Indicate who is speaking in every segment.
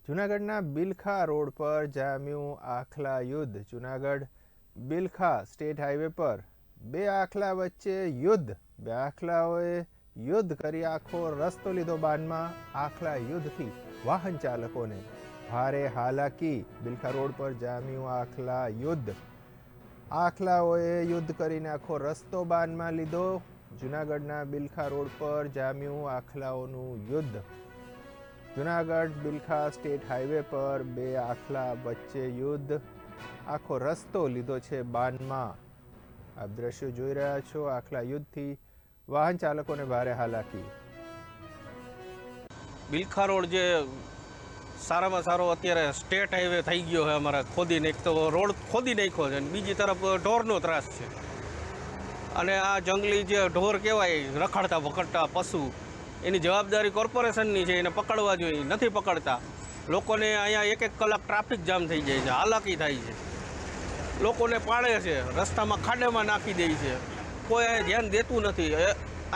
Speaker 1: જૂનાગઢના બિલખા રોડ પર જામ્યું આખલા યુદ્ધ। જૂનાગઢ બિલખા સ્ટેટ હાઈવે પર બે આખલા વચ્ચે યુદ્ધ। બે આખલાઓએ યુદ્ધ કરી આખો રસ્તો લીધો બાનમાં। આખલા યુદ્ધથી વાહન ચાલકોને ભારે હાલાકી। બિલખા રોડ પર જામ્યું આખલા યુદ્ધ। આખલાઓએ યુદ્ધ કરીને આખો રસ્તો બાનમાં લીધો। જૂનાગઢના બિલખા રોડ પર જામ્યું આખલાઓનું યુદ્ધ। જૂનાગઢ બિલખા સ્ટેટ હાઈવે પર બે આખલા વચ્ચે યુદ્ધ। આખો રસ્તો લીધો છે બાનમાં। આપ દ્રશ્યો જોઈ રહ્યા છો। આખલા યુદ્ધથી વાહન ચાલકોને ભારે હાલાકી।
Speaker 2: બિલખા રોડ જે સારામાં સારો અત્યારે સ્ટેટ હાઈવે થઈ ગયો છે અમારા ખોદીને। એક તો રોડ ખોદી નાખ્યો છે અને બીજી તરફ ઢોરનો ત્રાસ છે। અને આ જંગલી જે ઢોર કહેવાય રખડતા પકડતા પશુ, એની જવાબદારી કોર્પોરેશનની છે, એને પકડવા જોઈએ, નથી પકડતા। લોકોને અહીંયા એક કલાક ટ્રાફિક જામ થઈ જાય છે, હાલાકી થાય છે, લોકોને પાડે છે, રસ્તામાં ખાડામાં નાખી દે છે, કોઈ અહીંયા ધ્યાન દેતું નથી।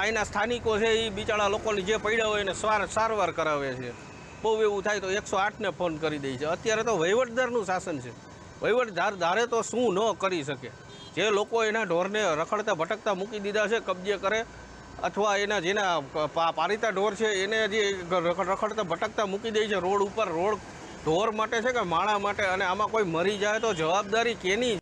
Speaker 2: અહીંના સ્થાનિકો છે એ બિચારા લોકોને જે પડ્યા હોય એને સારવાર કરાવે છે। બહુ એવું થાય તો 108ને ફોન કરી દે છે। અત્યારે તો વહીવટદારનું શાસન છે, વહીવટદાર ધારે તો શું ન કરી શકે। જે લોકો એના ઢોરને રખડતા ભટકતા મૂકી દીધા છે, કબજે કરે, અથવા એના જેના પારિતા ઢોર છે એને જે રખડતા ભટકતા મૂકી દે છે રોડ ઉપર। રોડ ઢોર માટે છે કે માણા માટે? અને આમાં કોઈ મરી જાય તો જવાબદારી કેની?